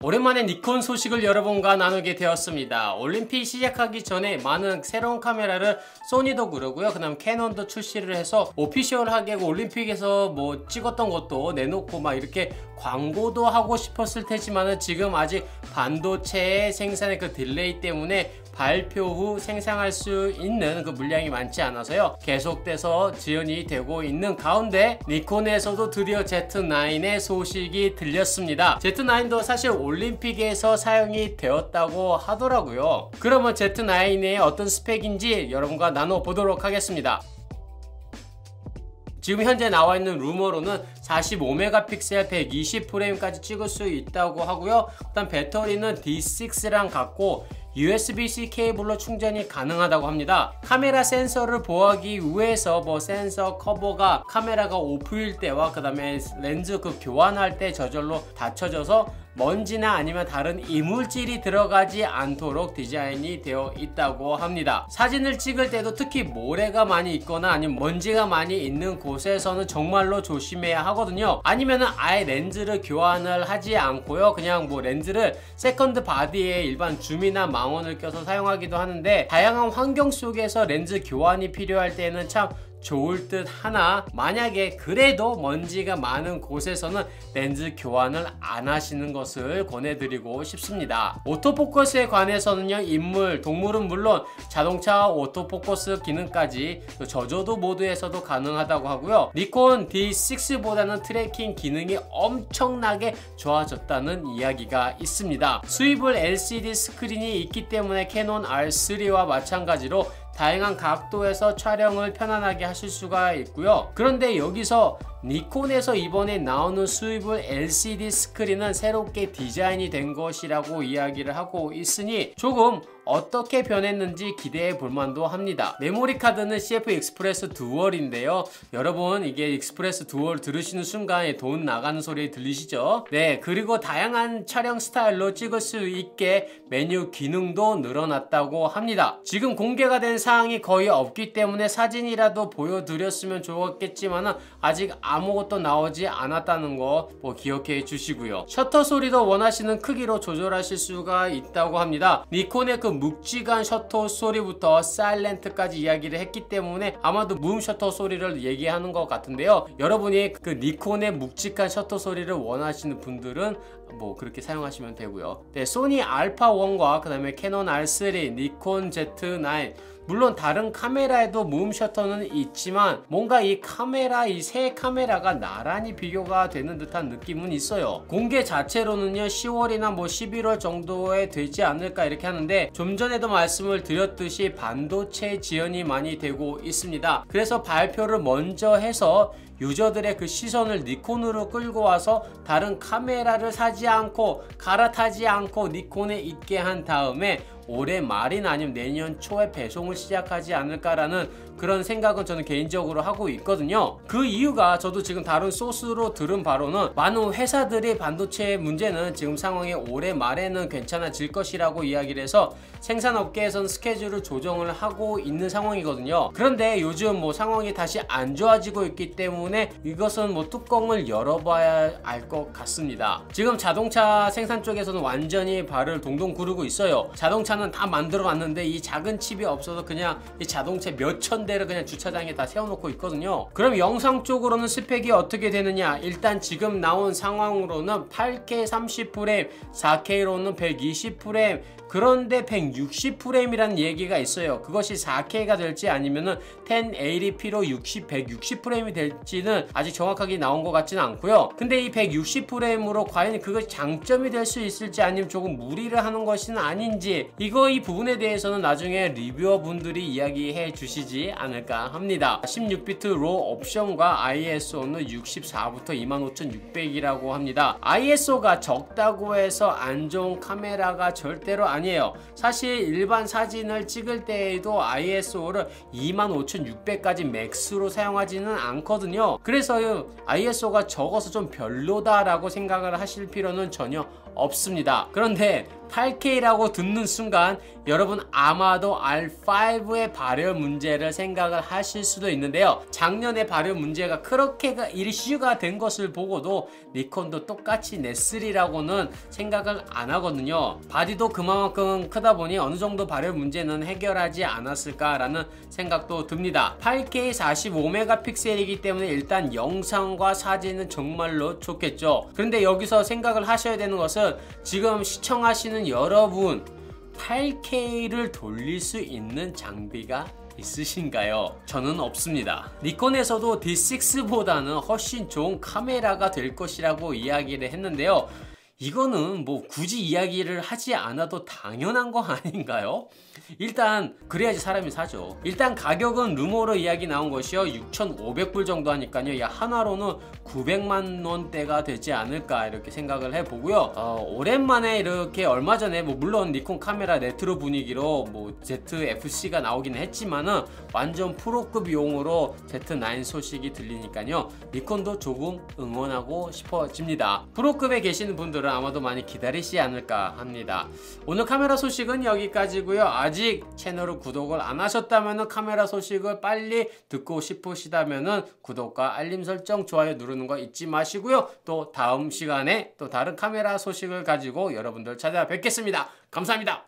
오랜만에 니콘 소식을 여러분과 나누게 되었습니다. 올림픽 시작하기 전에 많은 새로운 카메라를 소니도 그러고요. 그 다음 캐논도 출시를 해서 오피셜하게 올림픽에서 뭐 찍었던 것도 내놓고 막 이렇게 광고도 하고 싶었을 테지만은 지금 아직 반도체의 생산의 그 딜레이 때문에 발표 후 생산할 수 있는 그 물량이 많지 않아서요. 계속돼서 지연이 되고 있는 가운데 니콘에서도 드디어 Z9의 소식이 들렸습니다. Z9도 사실 올림픽에서 사용이 되었다고 하더라고요. 그러면 Z9의 어떤 스펙인지 여러분과 나눠보도록 하겠습니다. 지금 현재 나와있는 루머로는 45메가픽셀 120프레임까지 찍을 수 있다고 하고요. 일단 배터리는 D6랑 같고 USB-C 케이블로 충전이 가능하다고 합니다. 카메라 센서를 보호하기 위해서 뭐 센서 커버가 카메라가 오프일 때와 그 다음에 렌즈 그 교환할 때 저절로 닫혀져서 먼지나 아니면 다른 이물질이 들어가지 않도록 디자인이 되어 있다고 합니다. 사진을 찍을 때도 특히 모래가 많이 있거나 아니면 먼지가 많이 있는 곳에서는 정말로 조심해야 하거든요. 아니면은 아예 렌즈를 교환을 하지 않고요. 그냥 뭐 렌즈를 세컨드 바디에 일반 줌이나 망원을 껴서 사용하기도 하는데 다양한 환경 속에서 렌즈 교환이 필요할 때는 참 좋을 듯 하나 만약에 그래도 먼지가 많은 곳에서는 렌즈 교환을 안 하시는 것을 권해드리고 싶습니다. 오토포커스에 관해서는요, 인물, 동물은 물론 자동차 오토포커스 기능까지 저조도 모드에서도 가능하다고 하고요. 니콘 D6보다는 트래킹 기능이 엄청나게 좋아졌다는 이야기가 있습니다. 수입을 LCD 스크린이 있기 때문에 캐논 R3와 마찬가지로 다양한 각도에서 촬영을 편안하게 하실 수가 있고요. 그런데 여기서 니콘에서 이번에 나오는 수입을 LCD 스크린은 새롭게 디자인이 된 것이라고 이야기를 하고 있으니 조금 어떻게 변했는지 기대해 볼 만도 합니다. 메모리 카드는 CF 익스프레스 듀얼인데요. 여러분 이게 익스프레스 듀얼 들으시는 순간에 돈 나가는 소리 들리시죠? 네, 그리고 다양한 촬영 스타일로 찍을 수 있게 메뉴 기능도 늘어났다고 합니다. 지금 공개가 된 사항이 거의 없기 때문에 사진이라도 보여드렸으면 좋았겠지만 아직 아무것도 나오지 않았다는 거 뭐 기억해 주시고요. 셔터 소리도 원하시는 크기로 조절하실 수가 있다고 합니다. 니콘의 그 묵직한 셔터 소리부터 사일렌트까지 이야기를 했기 때문에 아마도 무음 셔터 소리를 얘기하는 것 같은데요. 여러분이 그 니콘의 묵직한 셔터 소리를 원하시는 분들은 뭐 그렇게 사용하시면 되고요. 네, 소니 알파1과 그 다음에 캐논 R3, 니콘 Z9 물론 다른 카메라에도 무음 셔터는 있지만 뭔가 이 카메라, 이 세 카메라가 나란히 비교가 되는 듯한 느낌은 있어요. 공개 자체로는요 10월이나 뭐 11월 정도에 되지 않을까 이렇게 하는데 좀 전에도 말씀을 드렸듯이 반도체 지연이 많이 되고 있습니다. 그래서 발표를 먼저 해서 유저들의 그 시선을 니콘으로 끌고 와서 다른 카메라를 사지 않고 갈아타지 않고 니콘에 있게 한 다음에 올해 말이나 아니면 내년 초에 배송을 시작하지 않을까라는 그런 생각은 저는 개인적으로 하고 있거든요. 그 이유가 저도 지금 다른 소스로 들은 바로는 많은 회사들이 반도체 문제는 지금 상황에 올해 말에는 괜찮아질 것이라고 이야기를 해서 생산업계에서는 스케줄을 조정을 하고 있는 상황이거든요. 그런데 요즘 뭐 상황이 다시 안 좋아지고 있기 때문에 이것은 뭐 뚜껑을 열어봐야 알 것 같습니다. 지금 자동차 생산 쪽에서는 완전히 발을 동동 구르고 있어요. 자동차는 다 만들어 놨는데 이 작은 칩이 없어서 그냥 이 자동차 몇천 대를 그냥 주차장에 다 세워놓고 있거든요. 그럼 영상 쪽으로는 스펙이 어떻게 되느냐? 일단 지금 나온 상황으로는 8K 30프레임, 4K로는 120프레임, 그런데 160프레임이라는 얘기가 있어요. 그것이 4K가 될지 아니면은 1080p로 160프레임이 될지는 아직 정확하게 나온 것 같지는 않고요. 근데 이 160프레임으로 과연 그것이 장점이 될 수 있을지 아니면 조금 무리를 하는 것은 아닌지 이 부분에 대해서는 나중에 리뷰어 분들이 이야기해 주시지 않을까 합니다. 16비트 로 옵션과 ISO는 64부터 25600이라고 합니다. ISO가 적다고 해서 안 좋은 카메라가 절대로 아니에요. 사실 일반 사진을 찍을 때에도 ISO를 25600까지 맥스로 사용하지는 않거든요. 그래서 ISO가 적어서 좀 별로다라고 생각을 하실 필요는 전혀 없습니다. 그런데 8K라고 듣는 순간 여러분 아마도 R5의 발열 문제를 생각을 하실 수도 있는데요. 작년에 발열 문제가 그렇게 이슈가 된 것을 보고도 니콘도 똑같이 내3라고는 생각을 안 하거든요. 바디도 그만큼 크다 보니 어느 정도 발열 문제는 해결하지 않았을까라는 생각도 듭니다. 8K 45메가픽셀이기 때문에 일단 영상과 사진은 정말로 좋겠죠. 그런데 여기서 생각을 하셔야 되는 것은 지금 시청하시는 여러분 8K를 돌릴 수 있는 장비가 있으신가요? 저는 없습니다. 니콘에서도 D6보다는 훨씬 좋은 카메라가 될 것이라고 이야기를 했는데요. 이거는 뭐 굳이 이야기를 하지 않아도 당연한 거 아닌가요? 일단 그래야지 사람이 사죠. 일단 가격은 루머로 이야기 나온 것이요 6,500불 정도 하니까요 야 하나로는 900만원대가 되지 않을까 이렇게 생각을 해보고요. 오랜만에 이렇게 얼마 전에 뭐 물론 니콘 카메라 레트로 분위기로 뭐 ZFC가 나오기는 했지만은 완전 프로급용으로 Z9 소식이 들리니까요 니콘도 조금 응원하고 싶어집니다. 프로급에 계시는 분들은 아마도 많이 기다리시지 않을까 합니다. 오늘 카메라 소식은 여기까지고요. 아직 채널을 구독을 안 하셨다면 카메라 소식을 빨리 듣고 싶으시다면 구독과 알림 설정, 좋아요 누르는 거 잊지 마시고요. 또 다음 시간에 또 다른 카메라 소식을 가지고 여러분들 찾아뵙겠습니다. 감사합니다.